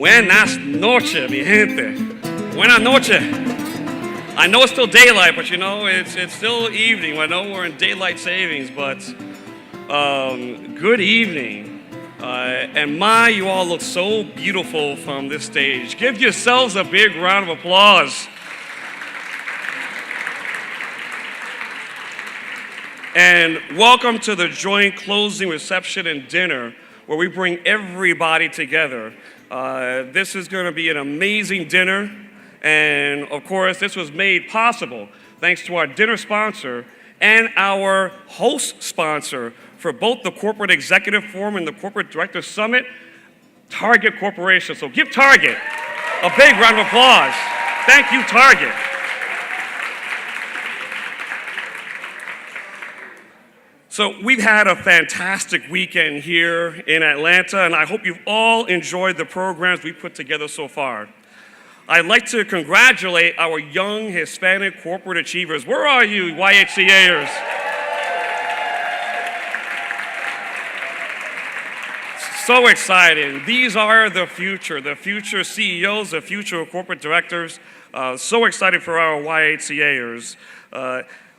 Buenas noches, mi gente. Buenas noches. I know it's still daylight, but you know, it's still evening. I know we're in daylight savings, but good evening. And you all look so beautiful from this stage. Give yourselves a big round of applause. And welcome to the joint closing reception and dinner where we bring everybody together. This is going to be an amazing dinner. And of course, this was made possible thanks to our dinner sponsor and our host sponsor for both the Corporate Executive Forum and the Corporate Director Summit, Target Corporation. So give Target a big round of applause. Thank you, Target. So we've had a fantastic weekend here in Atlanta, and I hope you've all enjoyed the programs we put together so far. I'd like to congratulate our young Hispanic corporate achievers. Where are you, YHCAers? So exciting. These are the future CEOs, the future corporate directors. So excited for our YHCAers.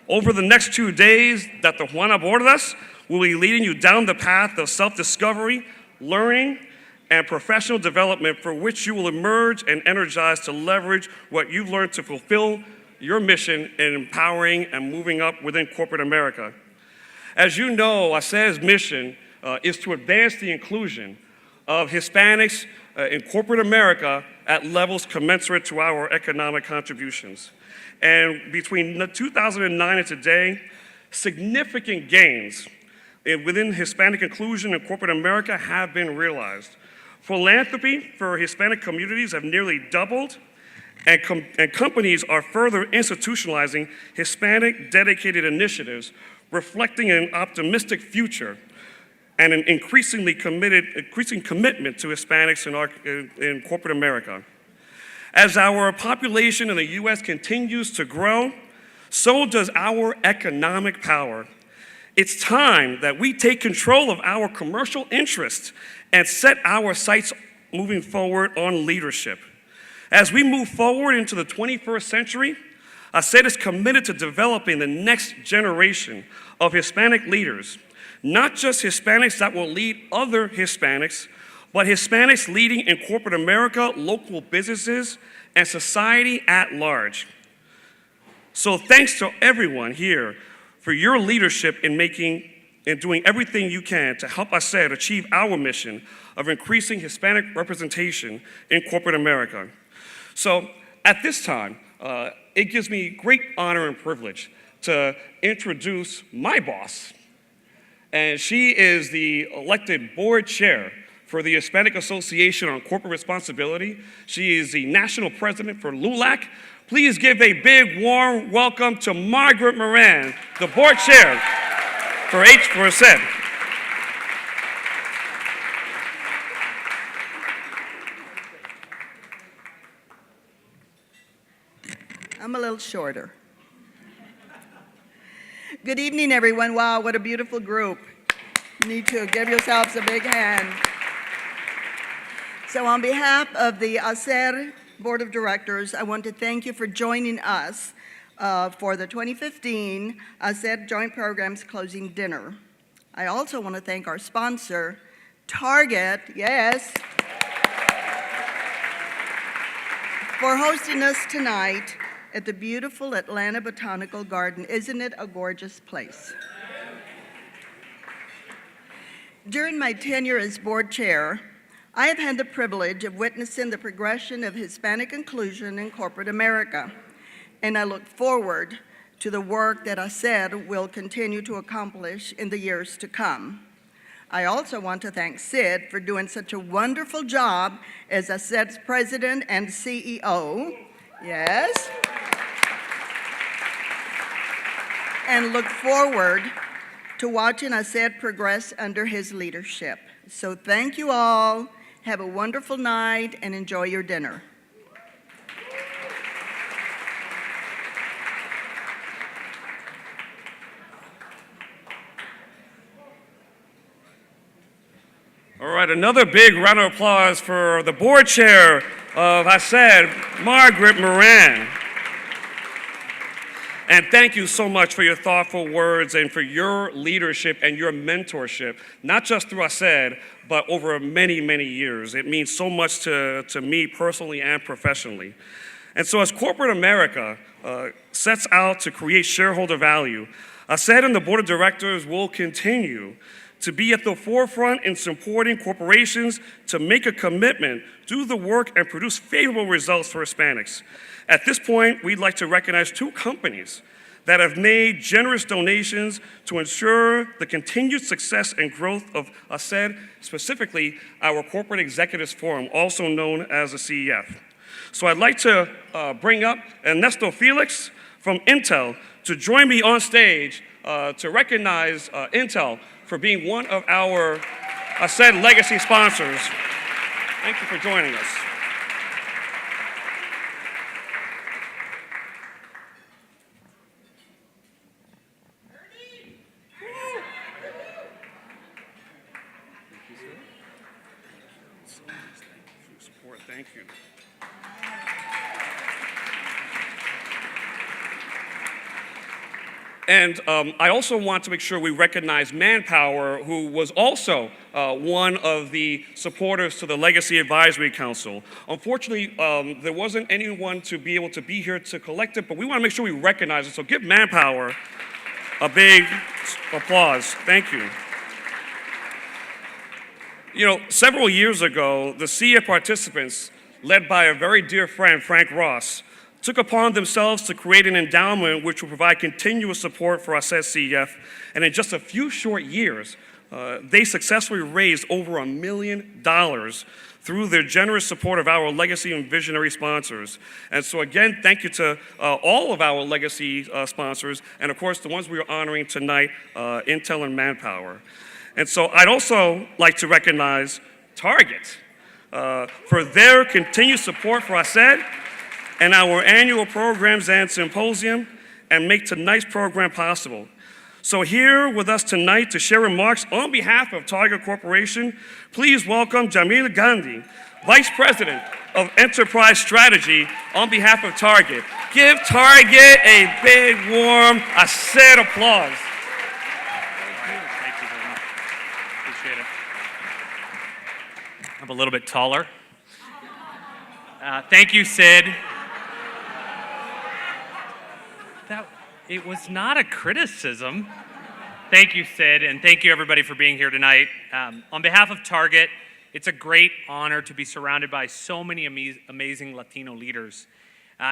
Over the next 2 days that the Juana Bordas will be leading you down the path of self-discovery, learning, and professional development for which you will emerge and energized to leverage what you've learned to fulfill your mission in empowering and moving up within corporate America. As you know, HACR's mission is to advance the inclusion of Hispanics in corporate America at levels commensurate to our economic contributions. And between 2009 and today, significant gains within Hispanic inclusion in corporate America have been realized. Philanthropy for Hispanic communities have nearly doubled, and companies are further institutionalizing Hispanic dedicated initiatives, reflecting an optimistic future and an increasing commitment to Hispanics in corporate America. As our population in the U.S. continues to grow, so does our economic power. It's time that we take control of our commercial interests and set our sights moving forward on leadership. As we move forward into the 21st century, HACR is committed to developing the next generation of Hispanic leaders, not just Hispanics that will lead other Hispanics, but Hispanics leading in corporate America, local businesses, and society at large. So thanks to everyone here for your leadership in doing everything you can to help HACR achieve our mission of increasing Hispanic representation in corporate America. So at this time, it gives me great honor and privilege to introduce my boss. And she is the elected board chair for the Hispanic Association on Corporate Responsibility. She is the national president for LULAC. Please give a big warm welcome to Margaret Moran, the board chair for HACR. I'm a little shorter. Good evening, everyone. Wow, what a beautiful group. You need to give yourselves a big hand. So on behalf of the HACR Board of Directors, I want to thank you for joining us for the 2015 HACR Joint Programs Closing Dinner. I also want to thank our sponsor, Target, yes, for hosting us tonight at the beautiful Atlanta Botanical Garden. Isn't it a gorgeous place? During my tenure as board chair, I have had the privilege of witnessing the progression of Hispanic inclusion in corporate America, and I look forward to the work that HACR will continue to accomplish in the years to come. I also want to thank Sid for doing such a wonderful job as HACR's president and CEO. Yes. And look forward to watching HACR progress under his leadership. So thank you all. Have a wonderful night and enjoy your dinner. All right, another big round of applause for the board chair of HACR, Margaret Moran. And thank you so much for your thoughtful words and for your leadership and your mentorship, not just through HACR, but over many, many years. It means so much to me personally and professionally. And so as corporate America sets out to create shareholder value, HACR and the board of directors will continue to be at the forefront in supporting corporations to make a commitment, do the work, and produce favorable results for Hispanics. At this point, we'd like to recognize 2 companies that have made generous donations to ensure the continued success and growth of HACR, specifically our Corporate Executives Forum, also known as the CEF. So I'd like to bring up Ernesto Felix from Intel to join me on stage to recognize Intel for being one of our HACR legacy sponsors. Thank you for joining us. Thank you. And I also want to make sure we recognize Manpower, who was also one of the supporters to the Legacy Advisory Council. Unfortunately, there wasn't anyone to be able to be here to collect it, but we want to make sure we recognize it. So give Manpower a big applause. Thank you. You know, several years ago, the CEF participants, led by a very dear friend, Frank Ross, took upon themselves to create an endowment which will provide continuous support for our said CEF. And in just a few short years, they successfully raised over $1 million through their generous support of our legacy and visionary sponsors. And so again, thank you to all of our legacy sponsors, and of course, the ones we are honoring tonight, Intel and Manpower. And so I'd also like to recognize Target for their continued support for HACR and our annual programs and symposium, and make tonight's program possible. So here with us tonight to share remarks on behalf of Target Corporation, please welcome Jamil Gandhi, Vice President of Enterprise Strategy on behalf of Target. Give Target a big, warm, HACR applause. I'm a little bit taller. Thank you, Sid. It was not a criticism. Thank you, Sid, and thank you, everybody, for being here tonight. On behalf of Target, it's a great honor to be surrounded by so many amazing Latino leaders.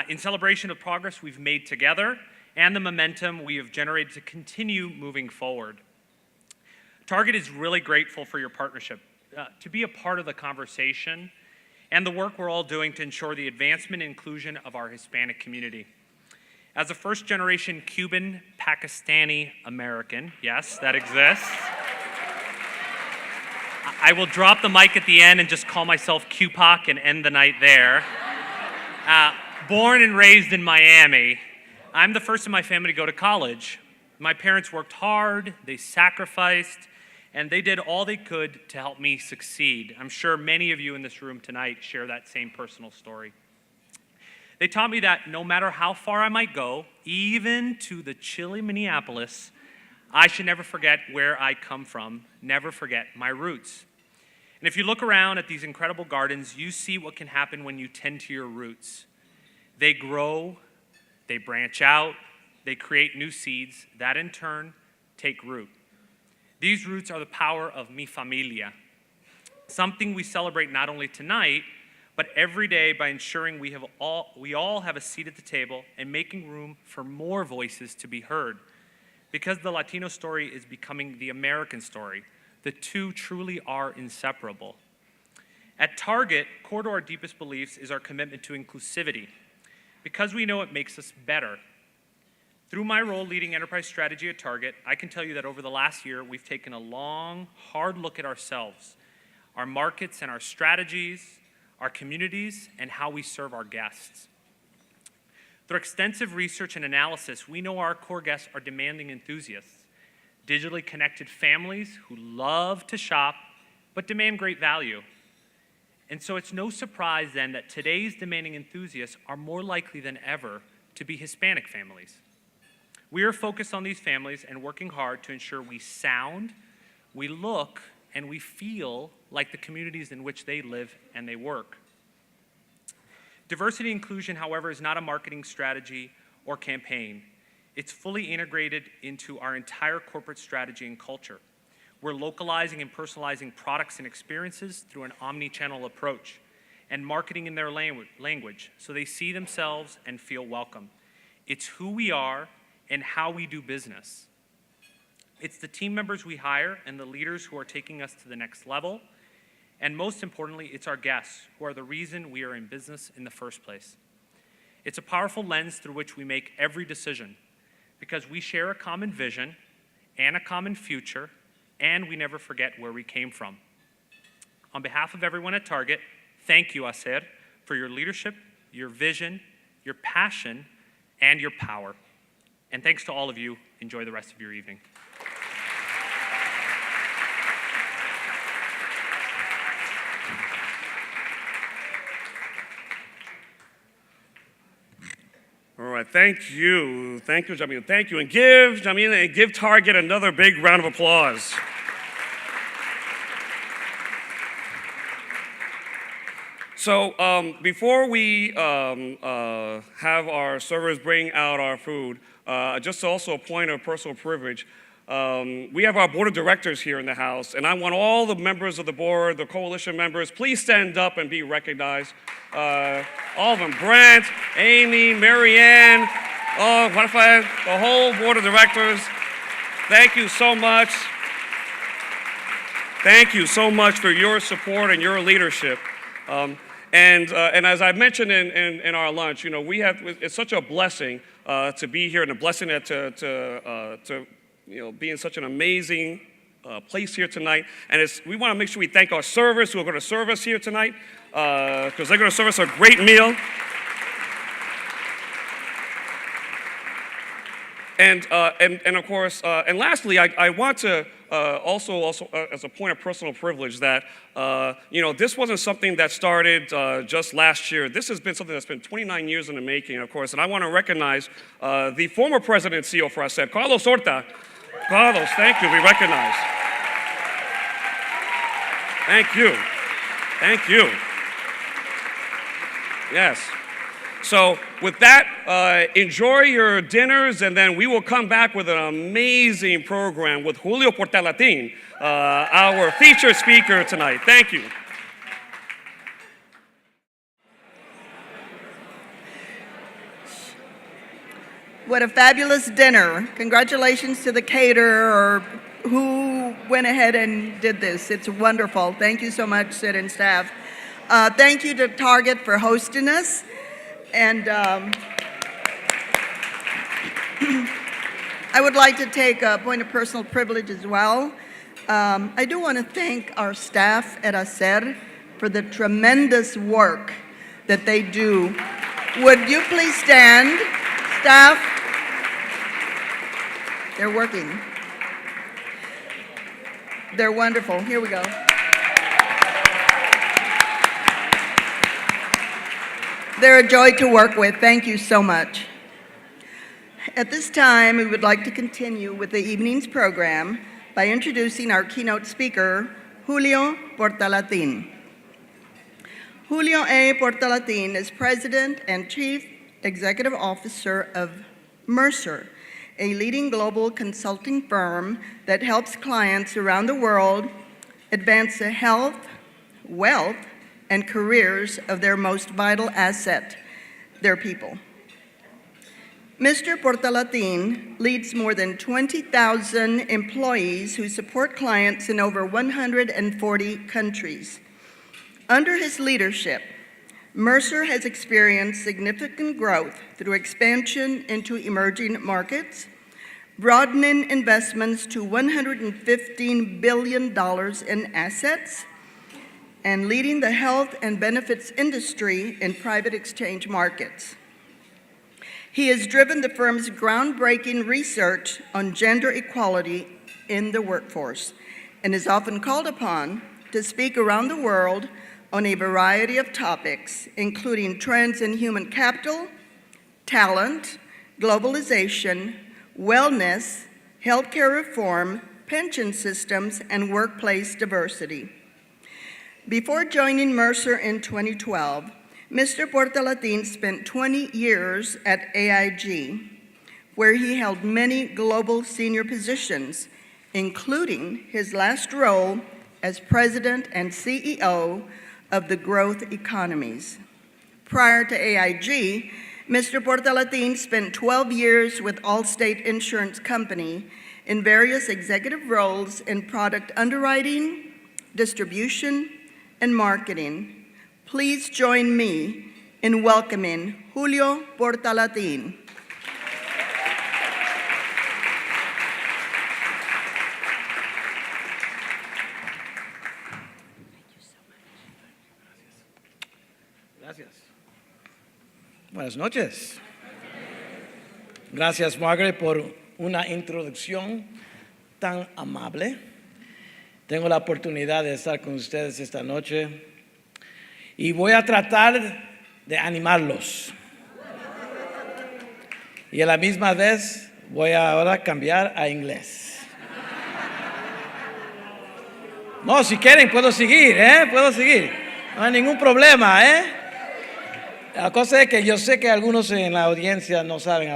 In celebration of progress we've made together and the momentum we have generated to continue moving forward. Target is really grateful for your partnership. To be a part of the conversation and the work we're all doing to ensure the advancement and inclusion of our Hispanic community. As a first-generation Cuban, Pakistani American, yes, that exists. I will drop the mic at the end and just call myself QPAC and end the night there. Born and raised in Miami, I'm the first in my family to go to college. My parents worked hard, they sacrificed, and they did all they could to help me succeed. I'm sure many of you in this room tonight share that same personal story. They taught me that no matter how far I might go, even to the chilly Minneapolis, I should never forget where I come from, never forget my roots. And if you look around at these incredible gardens, you see what can happen when you tend to your roots. They grow, they branch out, they create new seeds that in turn take root. These roots are the power of mi familia, something we celebrate not only tonight, but every day by ensuring we all have a seat at the table and making room for more voices to be heard. Because the Latino story is becoming the American story, the two truly are inseparable. At Target, core to our deepest beliefs is our commitment to inclusivity, because we know it makes us better. Through my role leading enterprise strategy at Target, I can tell you that over the last year, we've taken a long, hard look at ourselves, our markets and our strategies, our communities, and how we serve our guests. Through extensive research and analysis, we know our core guests are demanding enthusiasts, digitally connected families who love to shop, but demand great value. And so it's no surprise then that today's demanding enthusiasts are more likely than ever to be Hispanic families. We are focused on these families and working hard to ensure we sound, we look, and we feel like the communities in which they live and they work. Diversity inclusion, however, is not a marketing strategy or campaign. It's fully integrated into our entire corporate strategy and culture. We're localizing and personalizing products and experiences through an omni-channel approach and marketing in their language so they see themselves and feel welcome. It's who we are and how we do business. It's the team members we hire and the leaders who are taking us to the next level. And most importantly, it's our guests who are the reason we are in business in the first place. It's a powerful lens through which we make every decision because we share a common vision and a common future, and we never forget where we came from. On behalf of everyone at Target, thank you, HACR, for your leadership, your vision, your passion, and your power. And thanks to all of you. Enjoy the rest of your evening. All right, thank you, Jamil. Thank you, and give Jamil and give Target another big round of applause. So before we have our servers bring out our food, just also a point of personal privilege, we have our board of directors here in the house, and I want all the members of the board, the coalition members, please stand up and be recognized. All of them, Brent, Amy, Marianne, the whole board of directors. Thank you so much. Thank you so much for your support and your leadership. And as I mentioned in our lunch, you know, it's such a blessing to be here and a blessing to be in such an amazing place here tonight. And we want to make sure we thank our servers who are going to serve us here tonight because they're going to serve us a great meal. And of course, and lastly, I want to also as a point of personal privilege that this wasn't something that started just last year. This has been something that's been 29 years in the making, of course. And I want to recognize the former president and CEO for HACR, Carlos Horta. Carlos, thank you. We recognize. Thank you. Thank you. Yes. So with that, enjoy your dinners, and then we will come back with an amazing program with Julio Portalatin, our featured speaker tonight. Thank you. What a fabulous dinner. Congratulations to the caterer or who went ahead and did this. It's wonderful. Thank you so much, Sid and staff. Thank you to Target for hosting us. And I would like to take a point of personal privilege as well. I do want to thank our staff at HACR for the tremendous work that they do. Would you please stand, staff? They're working. They're wonderful. Here we go. They're a joy to work with. Thank you so much. At this time, we would like to continue with the evening's program by introducing our keynote speaker, Julio Portalatin. Julio A. Portalatin is President and Chief Executive Officer of Mercer, a leading global consulting firm that helps clients around the world advance the health, wealth, and careers of their most vital asset, their people. Mr. Portalatin leads more than 20,000 employees who support clients in over 140 countries. Under his leadership, Mercer has experienced significant growth through expansion into emerging markets, broadening investments to $115 billion in assets, and leading the health and benefits industry in private exchange markets. He has driven the firm's groundbreaking research on gender equality in the workforce and is often called upon to speak around the world on a variety of topics, including trends in human capital, talent, globalization, wellness, healthcare reform, pension systems, and workplace diversity. Before joining Mercer in 2012, Mr. Portalatin spent 20 years at AIG, where he held many global senior positions, including his last role as president and CEO of the growth economies. Prior to AIG, Mr. Portalatin spent 12 years with Allstate Insurance Company in various executive roles in product underwriting, distribution, and marketing. Please join me in welcoming Julio Portalatin. Gracias. Buenas noches. Gracias, Margaret, por una introducción tan amable. Tengo la oportunidad de estar con ustedes esta noche y voy a tratar de animarlos. Y a la misma vez voy a ahora cambiar a inglés. No, si quieren puedo seguir, puedo seguir. No hay ningún problema, La cosa es que yo sé que algunos en la audiencia no saben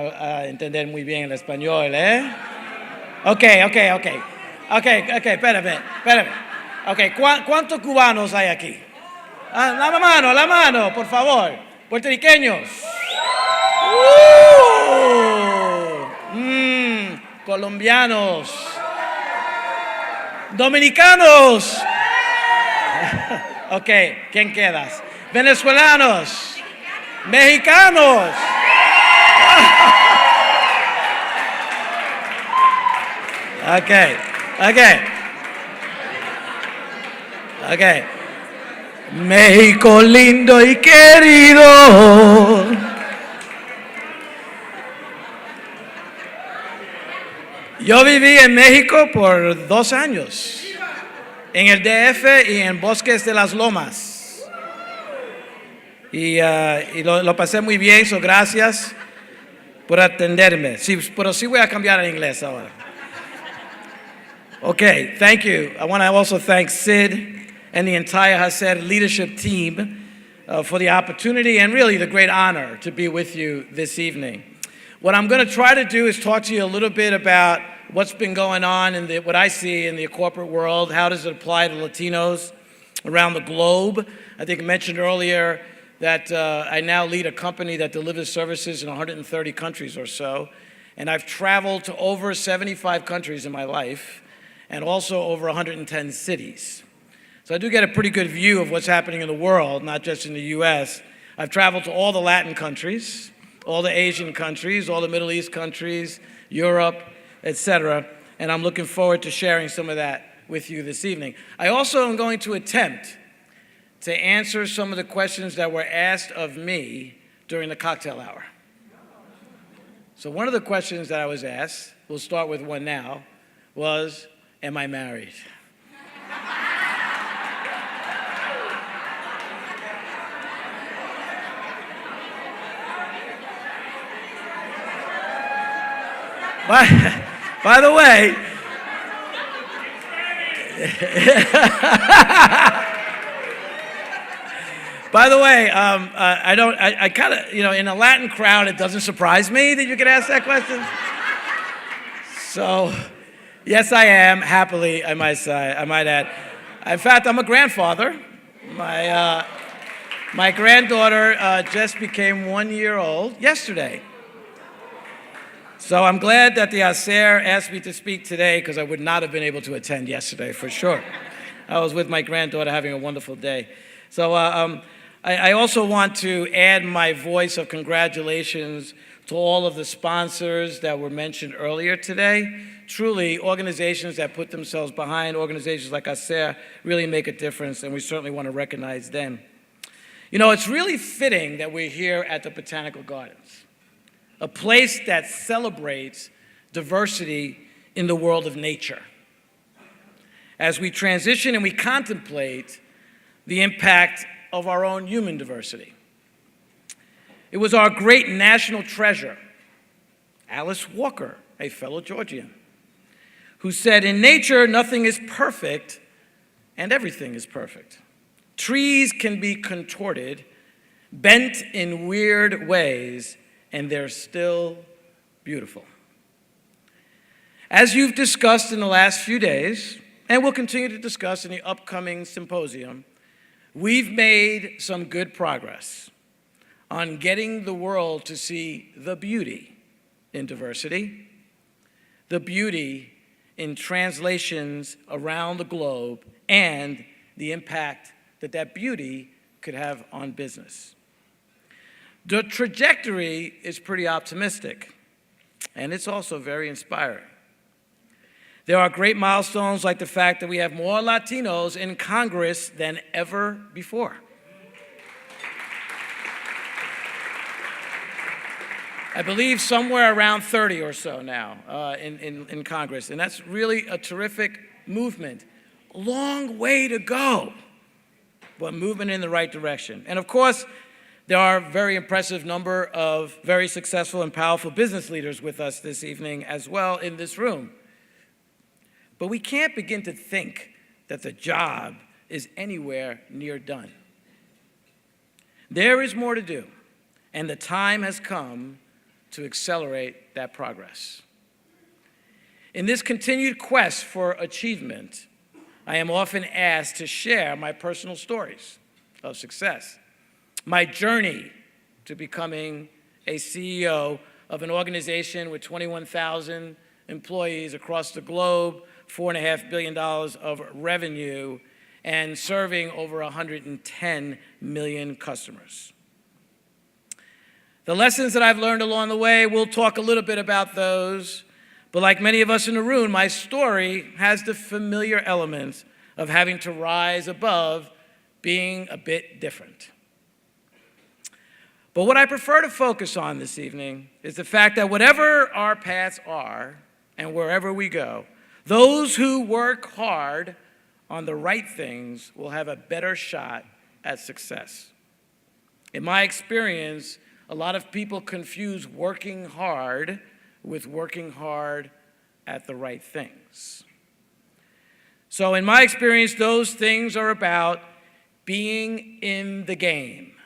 entender muy bien el español, Ok, espérame. Ok, ¿cuántos cubanos hay aquí? La mano, por favor. Puertorriqueños. Colombianos. Dominicanos. Ok, ¿quién quedas? Venezolanos. Mexicanos. Ok. México lindo y querido. Yo viví en México por 2 años, en el DF y en Bosques de las Lomas. Y lo pasé muy bien, so gracias por atenderme. Sí, pero sí voy a cambiar a inglés ahora. Okay, thank you. I want to also thank Sid and the entire HACR leadership team for the opportunity and really the great honor to be with you this evening. What I'm going to try to do is talk to you a little bit about what's been going on in what I see in the corporate world. How does it apply to Latinos around the globe? I think I mentioned earlier that I now lead a company that delivers services in 130 countries or so. And I've traveled to over 75 countries in my life and also over 110 cities. So I do get a pretty good view of what's happening in the world, not just in the US. I've traveled to all the Latin countries, all the Asian countries, all the Middle East countries, Europe, etc. And I'm looking forward to sharing some of that with you this evening. I also am going to attempt to answer some of the questions that were asked of me during the cocktail hour. So one of the questions that I was asked, we'll start with one now, was, am I married? By the way, I kind of, in a Latin crowd, it doesn't surprise me that you could ask that question. So, yes, I am, happily, I might add. In fact, I'm a grandfather. My granddaughter just became 1 year old yesterday. So I'm glad that the HACR asked me to speak today because I would not have been able to attend yesterday, for sure. I was with my granddaughter having a wonderful day. So I also want to add my voice of congratulations to all of the sponsors that were mentioned earlier today. Truly, organizations that put themselves behind organizations like HACR really make a difference, and we certainly want to recognize them. It's really fitting that we're here at the Botanical Gardens, a place that celebrates diversity in the world of nature. as we transition and we contemplate the impact of our own human diversity. It was our great national treasure, Alice Walker, a fellow Georgian, who said, "In nature, nothing is perfect and everything is perfect. Trees can be contorted, bent in weird ways, and they're still beautiful." As you've discussed in the last few days, and will continue to discuss in the upcoming symposium, we've made some good progress on getting the world to see the beauty in diversity, the beauty in translations around the globe, and the impact that that beauty could have on business. The trajectory is pretty optimistic, and it's also very inspiring. There are great milestones like the fact that we have more Latinos in Congress than ever before. I believe somewhere around 30 or so now in Congress, and that's really a terrific movement. A long way to go, but movement in the right direction. And of course, there are a very impressive number of very successful and powerful business leaders with us this evening as well in this room. But we can't begin to think that the job is anywhere near done. There is more to do, and the time has come to accelerate that progress. In this continued quest for achievement, I am often asked to share my personal stories of success, my journey to becoming a CEO of an organization with 21,000 employees across the globe, $4.5 billion of revenue, and serving over 110 million customers. The lessons that I've learned along the way, we'll talk a little bit about those, but like many of us in the room, my story has the familiar elements of having to rise above being a bit different. But what I prefer to focus on this evening is the fact that whatever our paths are and wherever we go, those who work hard on the right things will have a better shot at success. In my experience, a lot of people confuse working hard with working hard at the right things. So in my experience, those things are about being in the game,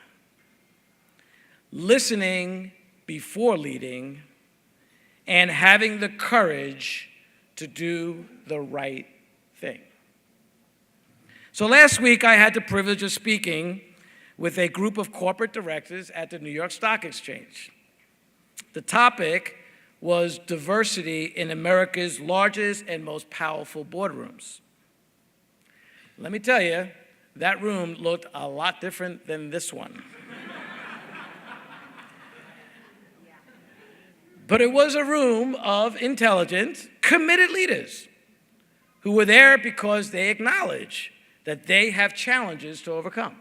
listening before leading, and having the courage to do the right thing. So last week, I had the privilege of speaking with a group of corporate directors at the New York Stock Exchange. The topic was diversity in America's largest and most powerful boardrooms. Let me tell you, that room looked a lot different than this one. But it was a room of intelligent, committed leaders who were there because they acknowledge that they have challenges to overcome.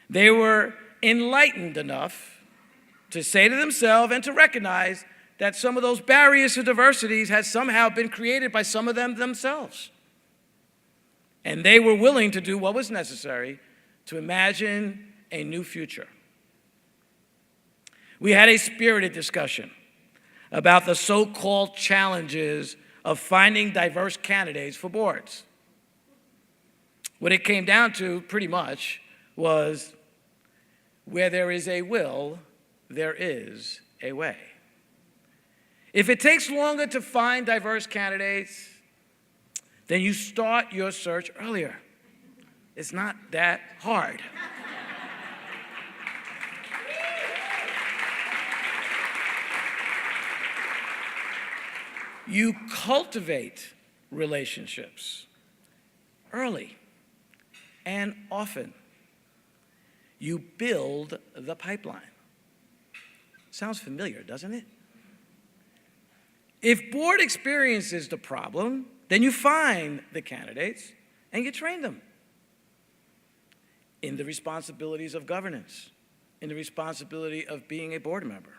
They were enlightened enough to say to themselves and to recognize that some of those barriers to diversity has somehow been created by some of them themselves. And they were willing to do what was necessary to imagine a new future. We had a spirited discussion about the so-called challenges of finding diverse candidates for boards. What it came down to, pretty much, was where there is a will, there is a way. If it takes longer to find diverse candidates, then you start your search earlier. It's not that hard. You cultivate relationships early and often. You build the pipeline. Sounds familiar, doesn't it? If board experience is the problem, then you find the candidates and you train them in the responsibilities of governance, in the responsibility of being a board member.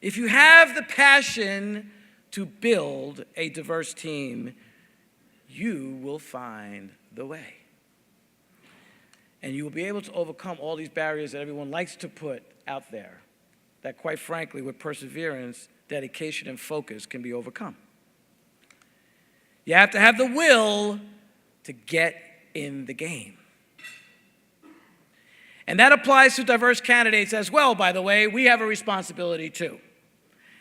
If you have the passion to build a diverse team, you will find the way. And you will be able to overcome all these barriers that everyone likes to put out there, that quite frankly, with perseverance, dedication, and focus can be overcome. You have to have the will to get in the game. And that applies to diverse candidates as well, by the way. We have a responsibility too.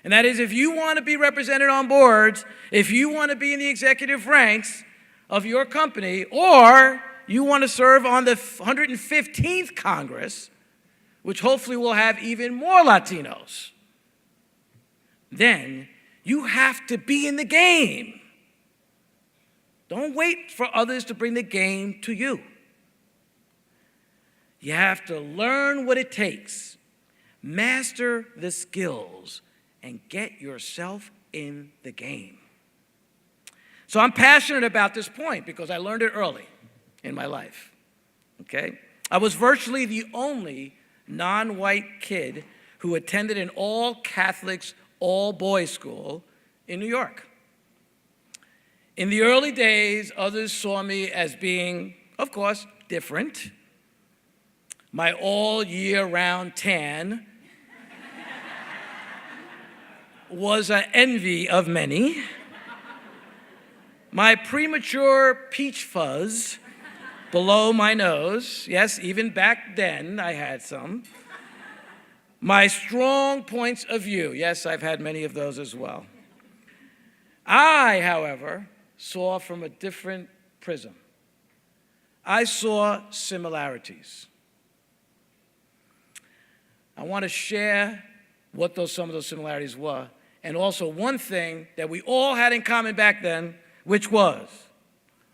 And that is, if you want to be represented on boards, if you want to be in the executive ranks of your company, or you want to serve on the 115th Congress, which hopefully will have even more Latinos, then you have to be in the game. Don't wait for others to bring the game to you. You have to learn what it takes, master the skills, and get yourself in the game. So I'm passionate about this point because I learned it early in my life, okay? I was virtually the only non-white kid who attended an all-Catholics, all-boys school in New York. In the early days, others saw me as being, of course, different. My all-year-round tan was an envy of many. My premature peach fuzz below my nose, yes, even back then I had some. My strong points of view, yes, I've had many of those as well. I, however, saw from a different prism. I saw similarities. I want to share what some of those similarities were, and also one thing that we all had in common back then, which was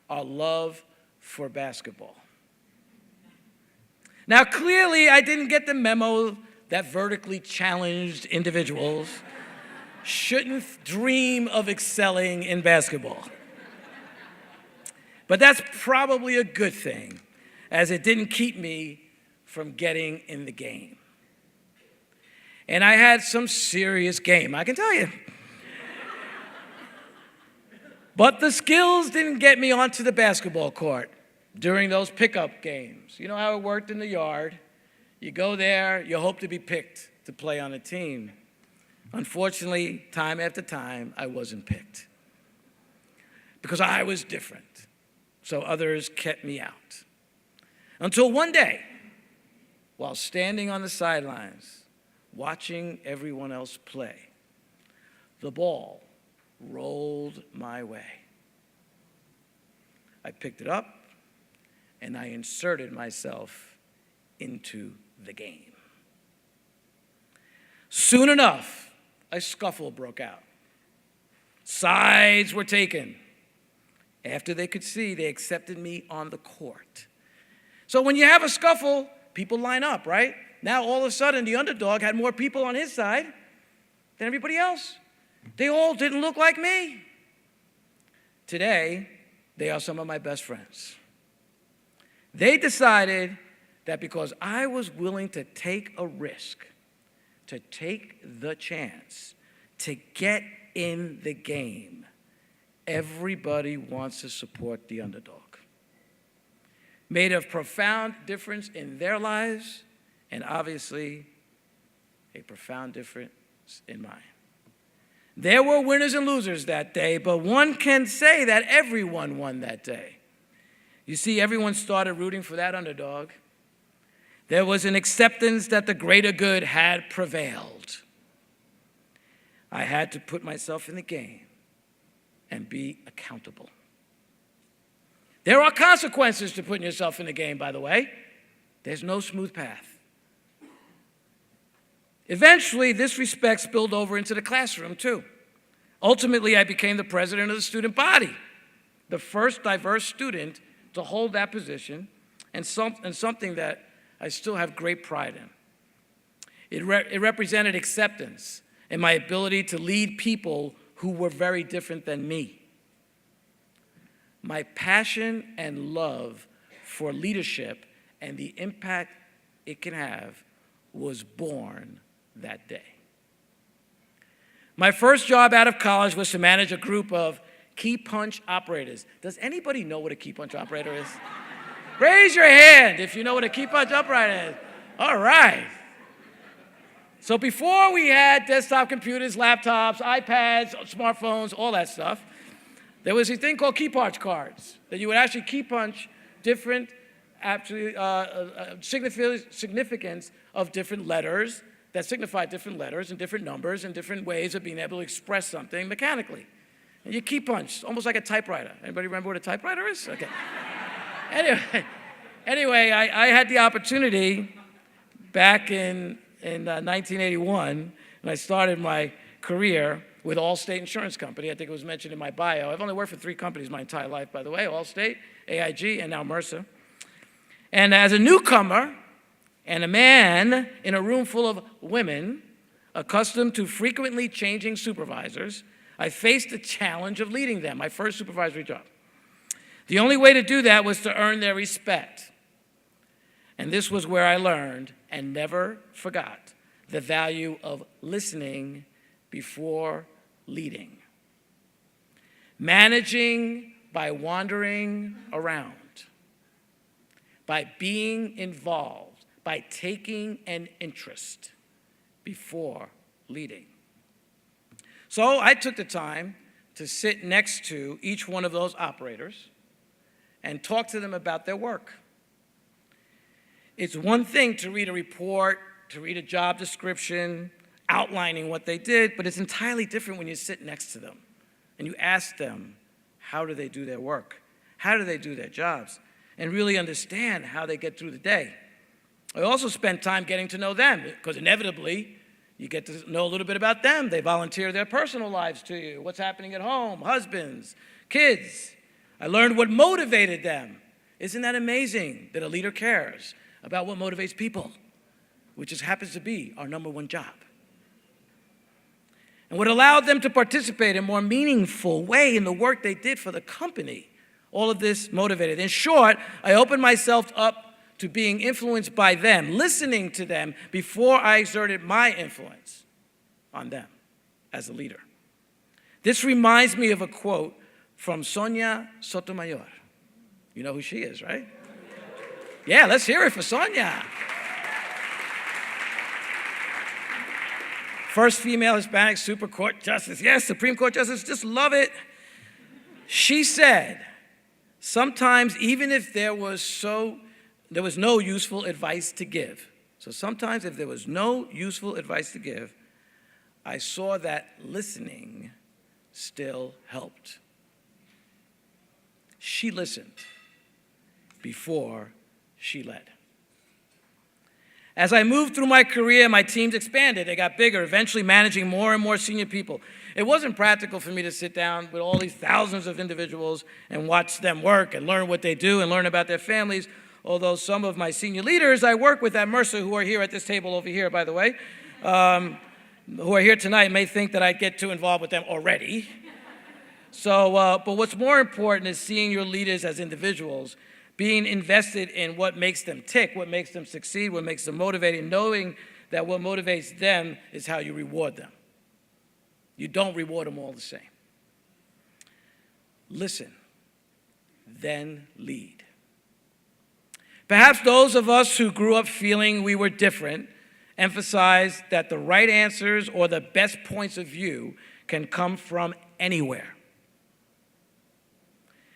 our love for basketball. Now, clearly, I didn't get the memo that vertically challenged individuals shouldn't dream of excelling in basketball. But that's probably a good thing, as it didn't keep me from getting in the game. And I had some serious game, I can tell you. But the skills didn't get me onto the basketball court during those pickup games. You know how it worked in the yard? You go there, you hope to be picked to play on a team. Unfortunately, time after time, I wasn't picked because I was different. So others kept me out. Until one day, while standing on the sidelines, watching everyone else play, the ball rolled my way. I picked it up and I inserted myself into the game. Soon enough, a scuffle broke out. Sides were taken. After they could see, they accepted me on the court. So when you have a scuffle, people line up, right? Now, all of a sudden, the underdog had more people on his side than everybody else. They all didn't look like me. Today, they are some of my best friends. They decided that because I was willing to take a risk, to take the chance, to get in the game, everybody wants to support the underdog. Made a profound difference in their lives, and obviously a profound difference in mine. There were winners and losers that day, but one can say that everyone won that day. You see, everyone started rooting for that underdog. There was an acceptance that the greater good had prevailed. I had to put myself in the game and be accountable. There are consequences to putting yourself in the game, by the way. There's no smooth path. Eventually, this respect spilled over into the classroom, too. Ultimately, I became the president of the student body, the first diverse student to hold that position, and something that I still have great pride in. It represented acceptance and my ability to lead people who were very different than me. My passion and love for leadership and the impact it can have was born that day. My first job out of college was to manage a group of key punch operators. Does anybody know what a key punch operator is? Raise your hand if you know what a key punch operator is. All right. So before we had desktop computers, laptops, iPads, smartphones, all that stuff, there was a thing called key punch cards that you would actually key punch different significance of different letters that signify different letters and different numbers and different ways of being able to express something mechanically. And you key punch, almost like a typewriter. Anybody remember what a typewriter is? Okay. Anyway, I had the opportunity back in 1981, when I started my career with Allstate Insurance Company. I think it was mentioned in my bio. I've only worked for 3 companies my entire life, by the way, Allstate, AIG, and now Mercer. And as a newcomer and a man in a room full of women accustomed to frequently changing supervisors, I faced the challenge of leading them, my first supervisory job. The only way to do that was to earn their respect. And this was where I learned and never forgot the value of listening before leading. Managing by wandering around, by being involved, by taking an interest before leading. So I took the time to sit next to each one of those operators and talk to them about their work. It's one thing to read a report, to read a job description, outlining what they did, but it's entirely different when you sit next to them and you ask them, how do they do their work? How do they do their jobs? And really understand how they get through the day. I also spent time getting to know them, because inevitably, you get to know a little bit about them. They volunteer their personal lives to you, what's happening at home, husbands, kids. I learned what motivated them. Isn't that amazing that a leader cares about what motivates people, which just happens to be our #1 job? And what allowed them to participate in a more meaningful way in the work they did for the company. All of this motivated. In short, I opened myself up to being influenced by them, listening to them before I exerted my influence on them as a leader. This reminds me of a quote from Sonia Sotomayor. You know who she is, right? Yeah, let's hear it for Sonia. First female Hispanic Supreme Court Justice. Yes, Supreme Court Justice, just love it. She said, sometimes even if there was no useful advice to give. So sometimes if there was no useful advice to give, I saw that listening still helped. She listened before she led. As I moved through my career, my teams expanded. They got bigger, eventually managing more and more senior people. It wasn't practical for me to sit down with all these thousands of individuals and watch them work and learn what they do and learn about their families, although some of my senior leaders I work with at Mercer, who are here at this table over here, by the way, who are here tonight, may think that I get too involved with them already. So, but what's more important is seeing your leaders as individuals, being invested in what makes them tick, what makes them succeed, what makes them motivated, knowing that what motivates them is how you reward them. You don't reward them all the same. Listen, then lead. Perhaps those of us who grew up feeling we were different emphasize that the right answers or the best points of view can come from anywhere.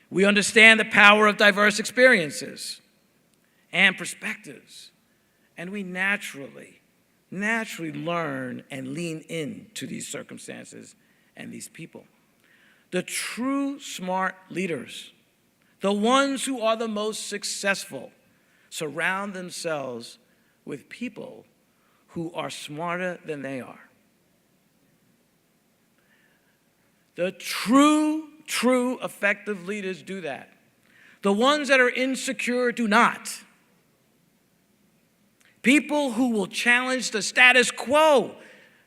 We understand the power of diverse experiences and perspectives, and we naturally learn and lean into these circumstances and these people. The true smart leaders, the ones who are the most successful, surround themselves with people who are smarter than they are. The true effective leaders do that. The ones that are insecure do not. People who will challenge the status quo.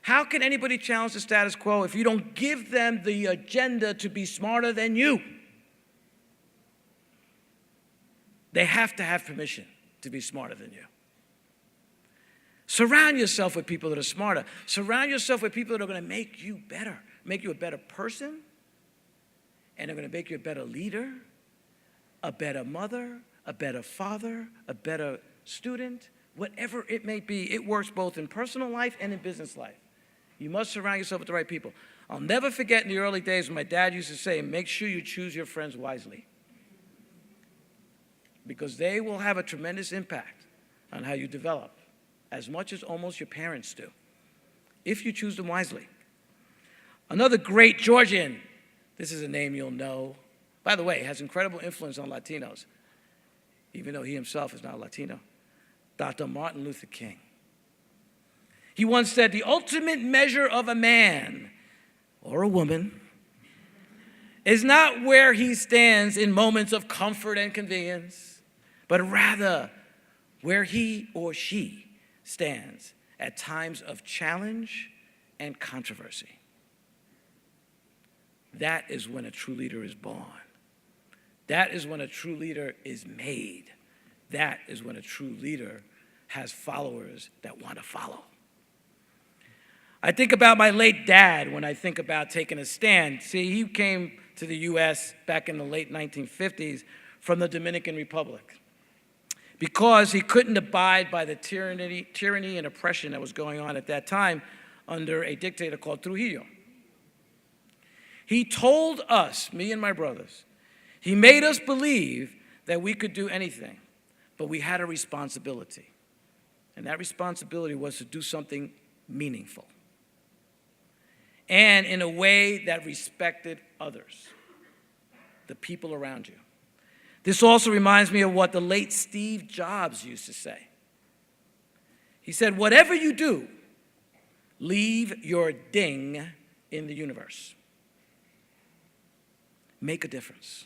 How can anybody challenge the status quo if you don't give them the agenda to be smarter than you? They have to have permission to be smarter than you. Surround yourself with people that are smarter. Surround yourself with people that are going to make you better, make you a better person, and they're going to make you a better leader, a better mother, a better father, a better student, whatever it may be. It works both in personal life and in business life. You must surround yourself with the right people. I'll never forget in the early days when my dad used to say, make sure you choose your friends wisely, because they will have a tremendous impact on how you develop, as much as almost your parents do, if you choose them wisely. Another great Georgian, this is a name you'll know, by the way, has incredible influence on Latinos, even though he himself is not Latino, Dr. Martin Luther King. He once said, the ultimate measure of a man or a woman is not where he stands in moments of comfort and convenience, but rather where he or she stands at times of challenge and controversy. That is when a true leader is born. That is when a true leader is made. That is when a true leader has followers that want to follow. I think about my late dad when I think about taking a stand. See, he came to the U.S. back in the late 1950s from the Dominican Republic because he couldn't abide by the tyranny and oppression that was going on at that time under a dictator called Trujillo. He told us, me and my brothers, he made us believe that we could do anything, but we had a responsibility. And that responsibility was to do something meaningful and in a way that respected others, the people around you. This also reminds me of what the late Steve Jobs used to say. He said, whatever you do, leave your ding in the universe. Make a difference.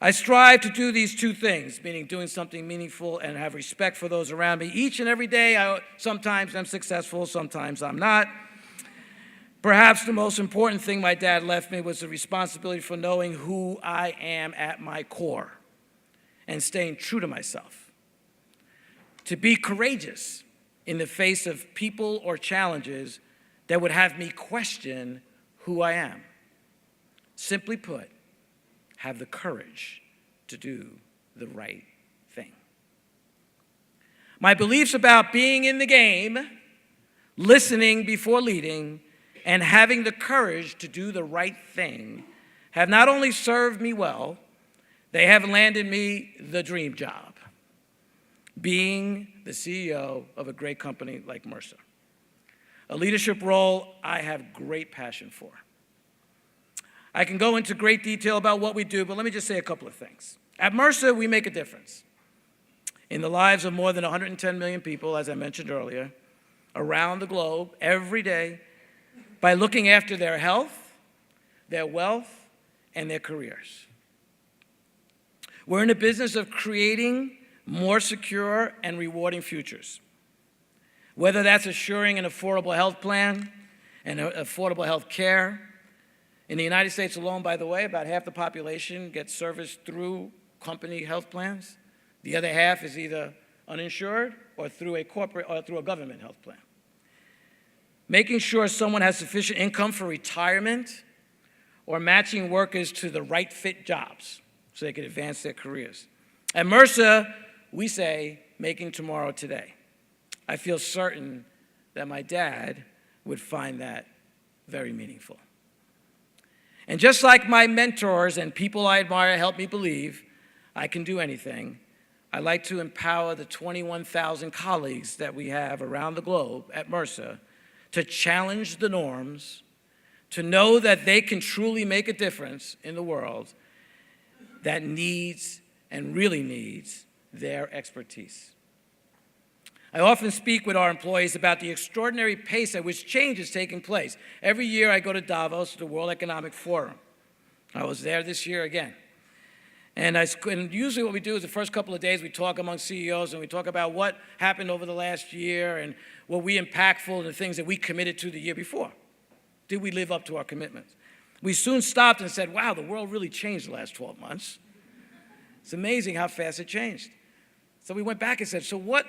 I strive to do these two things, meaning doing something meaningful and have respect for those around me. Each and every day, sometimes I'm successful, sometimes I'm not. Perhaps the most important thing my dad left me was the responsibility for knowing who I am at my core and staying true to myself. To be courageous in the face of people or challenges that would have me question who I am. Simply put, have the courage to do the right thing. My beliefs about being in the game, listening before leading, and having the courage to do the right thing have not only served me well, they have landed me the dream job, being the CEO of a great company like Mercer, a leadership role I have great passion for. I can go into great detail about what we do, but let me just say a couple of things. At Mercer, we make a difference in the lives of more than 110 million people, as I mentioned earlier, around the globe, every day, by looking after their health, their wealth, and their careers. We're in the business of creating more secure and rewarding futures, whether that's assuring an affordable health plan and affordable health care. In the United States alone, by the way, about half the population gets serviced through company health plans. The other half is either uninsured or through a corporate or through a government health plan. Making sure someone has sufficient income for retirement or matching workers to the right fit jobs so they can advance their careers. At Mercer, we say, making tomorrow today. I feel certain that my dad would find that very meaningful. And just like my mentors and people I admire help me believe I can do anything, I like to empower the 21,000 colleagues that we have around the globe at Mercer to challenge the norms, to know that they can truly make a difference in the world that needs and really needs their expertise. I often speak with our employees about the extraordinary pace at which change is taking place. Every year I go to Davos, the World Economic Forum. I was there this year again. And usually what we do is the first couple of days we talk among CEOs and we talk about what happened over the last year and what we impactful and the things that we committed to the year before. Did we live up to our commitments? We soon stopped and said, wow, the world really changed the last 12 months. It's amazing how fast it changed. So we went back and said, so what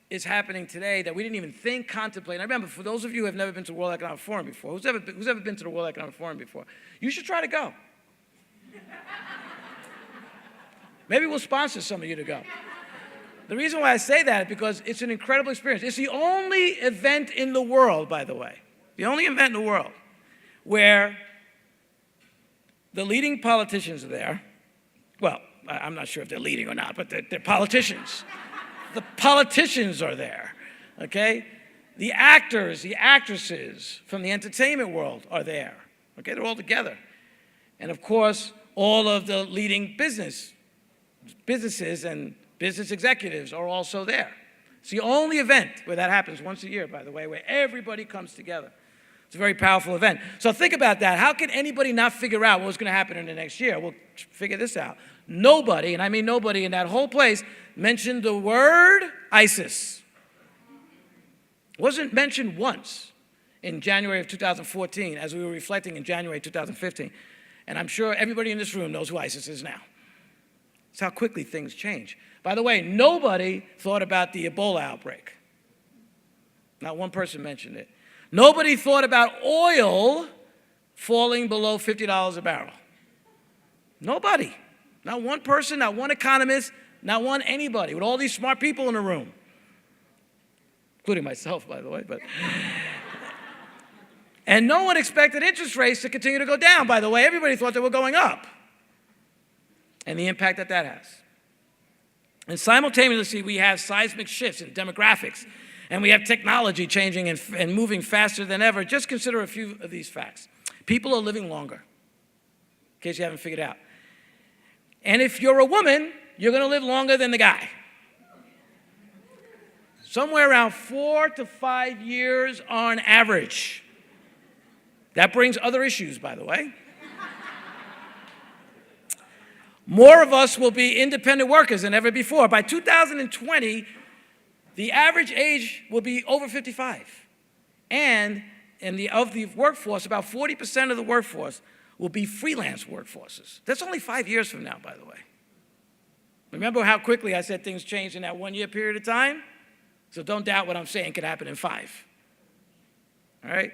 is happening today that we didn't even think, contemplate? And I remember, for those of you who have never been to the World Economic Forum before, who's ever been to the World Economic Forum before, you should try to go. Maybe we'll sponsor some of you to go. The reason why I say that is because it's an incredible experience. It's the only event in the world, by the way, the only event in the world where the leading politicians are there. Well, I'm not sure if they're leading or not, but they're politicians. The politicians are there, okay? The actors, the actresses from the entertainment world are there, okay? They're all together. And of course, all of the leading businesses and business executives are also there. It's the only event where that happens once a year, by the way, where everybody comes together. It's a very powerful event. So think about that. How can anybody not figure out what's going to happen in the next year? Well, figure this out. Nobody, and I mean nobody in that whole place, mentioned the word ISIS. It wasn't mentioned once in January of 2014 as we were reflecting in January 2015. And I'm sure everybody in this room knows who ISIS is now. It's how quickly things change. By the way, nobody thought about the Ebola outbreak. Not one person mentioned it. Nobody thought about oil falling below $50 a barrel. Nobody. Not one person, not one economist, not one anybody, with all these smart people in the room. Including myself, by the way. And no one expected interest rates to continue to go down, by the way. Everybody thought they were going up. And the impact that has. And simultaneously, we have seismic shifts in demographics. And we have technology changing and moving faster than ever. Just consider a few of these facts. People are living longer, in case you haven't figured out. And if you're a woman, you're going to live longer than the guy. Somewhere around 4 to 5 years on average. That brings other issues, by the way. More of us will be independent workers than ever before. By 2020, the average age will be over 55. And of the workforce, about 40% of the workforce will be freelance workforces. That's only 5 years from now, by the way. Remember how quickly I said things changed in that 1 year period of time? So don't doubt what I'm saying could happen in 5. All right?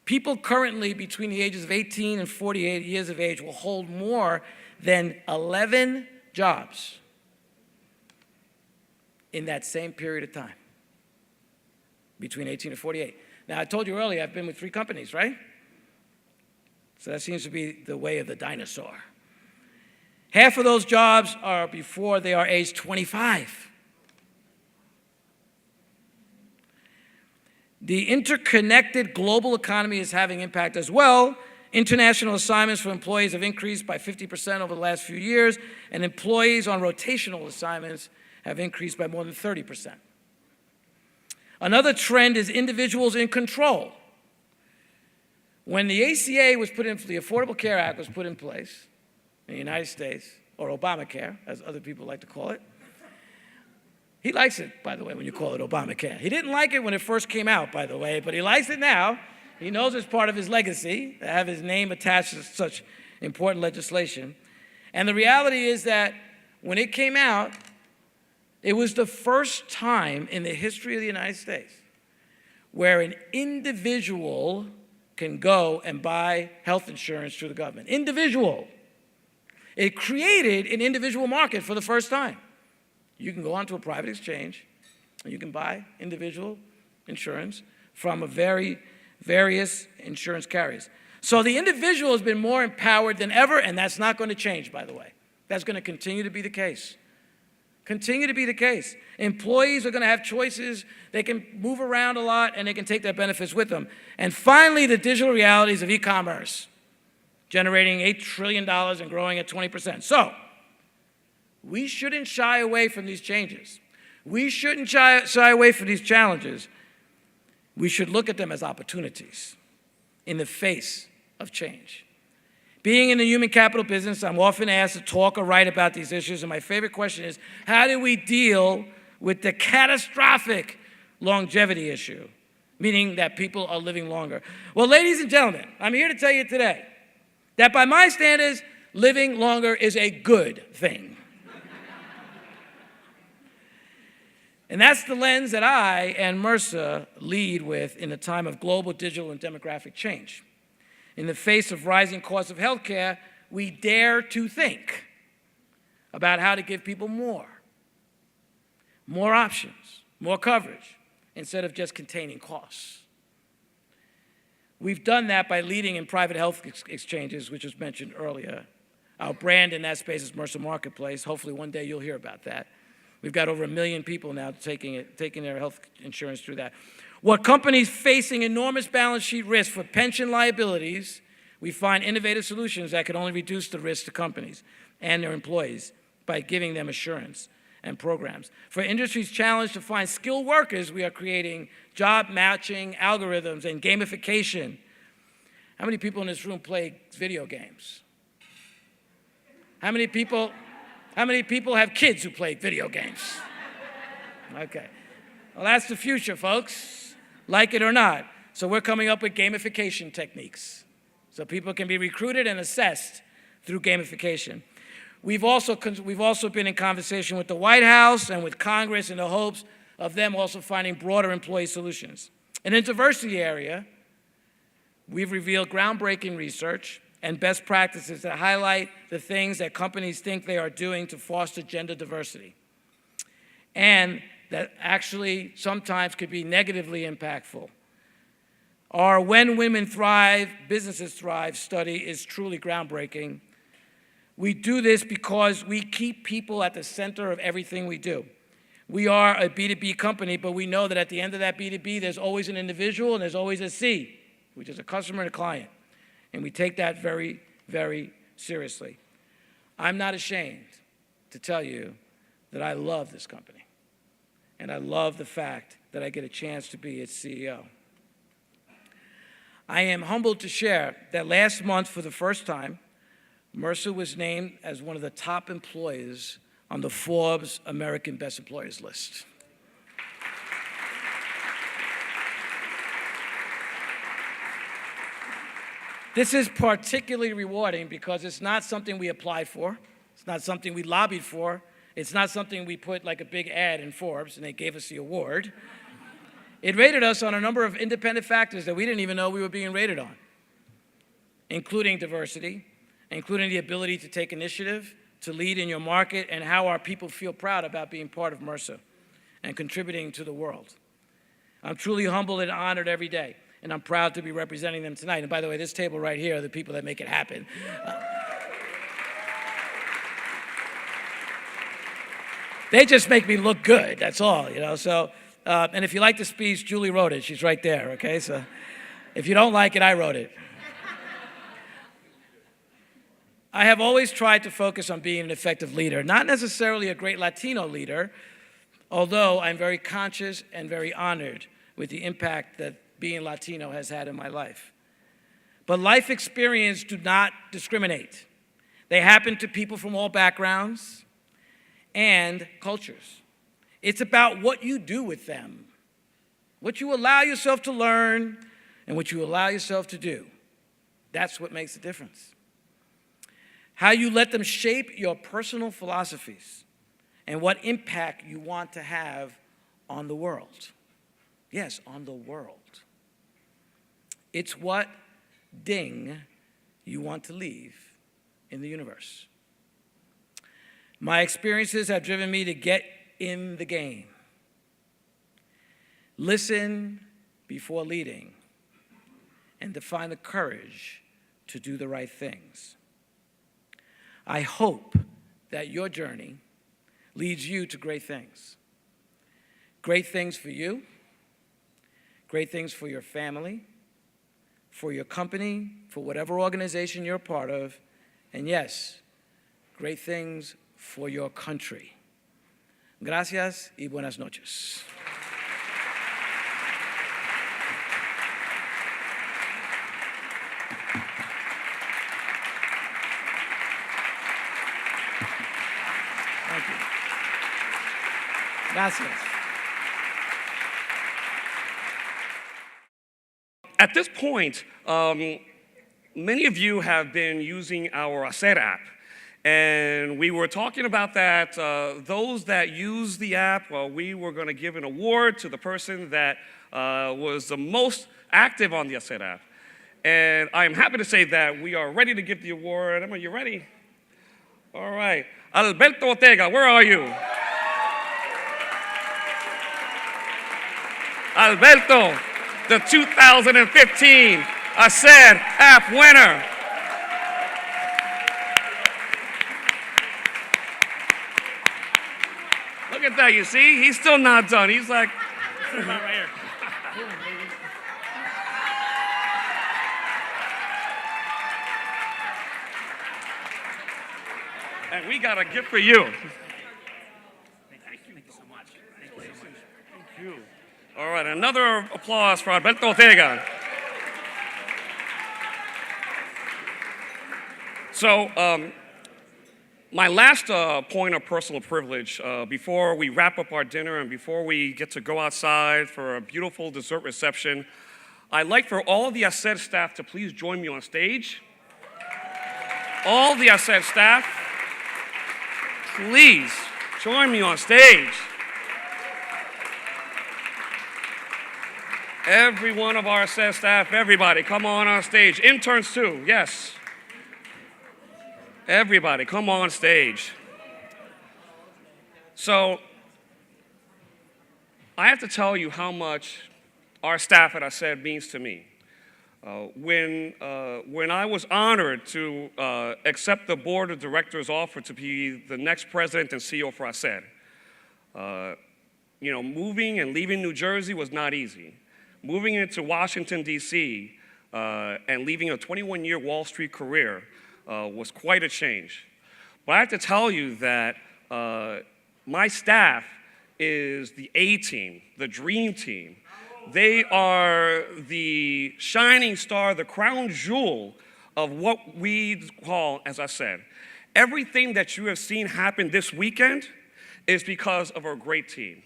People currently between the ages of 18 and 48 years of age will hold more than 11 jobs in that same period of time, between 18 and 48. Now, I told you earlier, I've been with 3 companies, right? So that seems to be the way of the dinosaur. Half of those jobs are before they are age 25. The interconnected global economy is having impact as well. International assignments for employees have increased by 50% over the last few years, and employees on rotational assignments have increased by more than 30%. Another trend is individuals in control. When the ACA was put in, the Affordable Care Act was put in place in the United States, or Obamacare, as other people like to call it. He likes it, by the way, when you call it Obamacare. He didn't like it when it first came out, by the way, but he likes it now. He knows it's part of his legacy to have his name attached to such important legislation. And the reality is that when it came out, it was the first time in the history of the United States where an individual can go and buy health insurance through the government. Individual. It created an individual market for the first time. You can go onto a private exchange and you can buy individual insurance from various insurance carriers. So the individual has been more empowered than ever, and that's not going to change, by the way. That's going to continue to be the case. Continue to be the case. Employees are going to have choices. They can move around a lot, and they can take their benefits with them. And finally, the digital realities of e-commerce, generating $8 trillion and growing at 20%. So we shouldn't shy away from these changes. We shouldn't shy away from these challenges. We should look at them as opportunities in the face of change. Being in the human capital business, I'm often asked to talk or write about these issues, and my favorite question is, how do we deal with the catastrophic longevity issue, meaning that people are living longer? Well, ladies and gentlemen, I'm here to tell you today that by my standards, living longer is a good thing. And that's the lens that I and MRSA lead with in a time of global digital and demographic change. In the face of rising costs of healthcare, we dare to think about how to give people more options, more coverage, instead of just containing costs. We've done that by leading in private health exchanges, which was mentioned earlier. Our brand in that space is Mercer Marketplace. Hopefully one day you'll hear about that. We've got over 1 million people now taking their health insurance through that. What companies facing enormous balance sheet risk for pension liabilities, we find innovative solutions that can only reduce the risk to companies and their employees by giving them assurance and programs. For industries challenged to find skilled workers, we are creating job matching algorithms and gamification. How many people in this room play video games? How many people have kids who play video games? Okay. Well, that's the future, folks, like it or not. So we're coming up with gamification techniques so people can be recruited and assessed through gamification. We've also been in conversation with the White House and with Congress in the hopes of them also finding broader employee solutions. In the diversity area, we've revealed groundbreaking research and best practices that highlight the things that companies think they are doing to foster gender diversity, and that actually sometimes could be negatively impactful. Our When Women Thrive, Businesses Thrive study is truly groundbreaking. We do this because we keep people at the center of everything we do. We are a B2B company, but we know that at the end of that B2B, there's always an individual and there's always a C, which is a customer and a client. And we take that very, very seriously. I'm not ashamed to tell you that I love this company. And I love the fact that I get a chance to be its CEO. I am humbled to share that last month, for the first time, Mercer was named as one of the top employers on the Forbes American Best Employers list. This is particularly rewarding because it's not something we applied for. It's not something we lobbied for. It's not something we put like a big ad in Forbes and they gave us the award. It rated us on a number of independent factors that we didn't even know we were being rated on, including diversity, including the ability to take initiative, to lead in your market, and how our people feel proud about being part of Mercer and contributing to the world. I'm truly humbled and honored every day, and I'm proud to be representing them tonight. And by the way, this table right here are the people that make it happen. They just make me look good, that's all, you know. So, and if you like the speech, Julie wrote it. She's right there, okay? So if you don't like it, I wrote it. I have always tried to focus on being an effective leader, not necessarily a great Latino leader, although I'm very conscious and very honored with the impact that being Latino has had in my life. But life experiences do not discriminate. They happen to people from all backgrounds and cultures. It's about what you do with them, what you allow yourself to learn, and what you allow yourself to do. That's what makes a difference. How you let them shape your personal philosophies and what impact you want to have on the world. Yes, on the world. It's what ding you want to leave in the universe. My experiences have driven me to get in the game. Listen before leading, and to find the courage to do the right things. I hope that your journey leads you to great things. Great things for you, great things for your family, for your company, for whatever organization you're a part of, and yes, great things for your country. Gracias y buenas noches. Thank you. Gracias. At this point, many of you have been using our HACR app. And we were talking about that. Those that use the app, well, we were going to give an award to the person that was the most active on the HACR app. And I'm happy to say that we are ready to give the award. Emma, you ready? All right. Alberto Ortega, where are you? Alberto, the 2015 CEF winner. Look at that, you see? He's still not done. He's like, right here. And we got a gift for you. Thank you so much. Thank you so much. Thank you. All right, another applause for Alberto Ortega. So, my last point of personal privilege, before we wrap up our dinner and before we get to go outside for a beautiful dessert reception, I'd like for all of the HACR staff to please join me on stage. All the HACR staff, please join me on stage. Every one of our HACR staff, everybody, come on stage. Interns too, yes. Everybody, come on stage. So, I have to tell you how much our staff at HACR means to me. When I was honored to accept the board of directors' offer to be the next president and CEO for HACR, moving and leaving New Jersey was not easy. Moving into Washington, D.C., and leaving a 21-year Wall Street career was quite a change. But I have to tell you that my staff is the A-team, the dream team. They are the shining star, the crown jewel of what we call, as I said, everything that you have seen happen this weekend is because of our great team.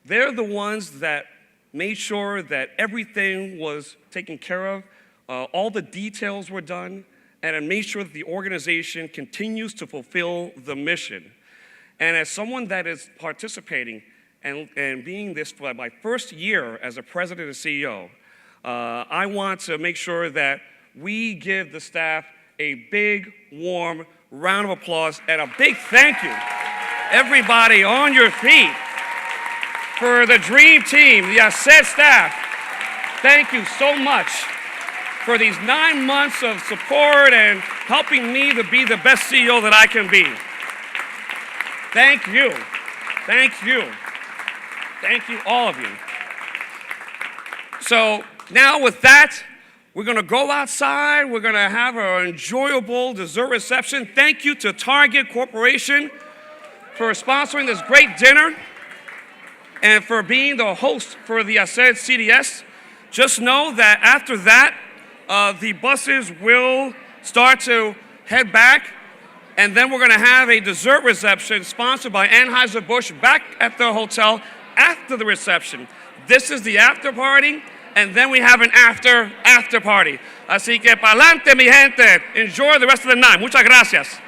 They're the ones that made sure that everything was taken care of, all the details were done, and it made sure that the organization continues to fulfill the mission. And as someone that is participating and being this for my first year as a president and CEO, I want to make sure that we give the staff a big, warm round of applause and a big thank you. Everybody on your feet for the dream team, the HACR staff. Thank you so much for these 9 months of support and helping me to be the best CEO that I can be. Thank you. Thank you. Thank you, all of you. So now with that, we're gonna go outside. We're gonna have an enjoyable dessert reception. Thank you to Target Corporation for sponsoring this great dinner and for being the host for the HACR CDS. Just know that after that, the buses will start to head back, and then we're gonna have a dessert reception sponsored by Anheuser-Busch back at the hotel after the reception. This is the after party, and then we have an after party. Así que pa'lante, mi gente. Enjoy the rest of the night. Muchas gracias.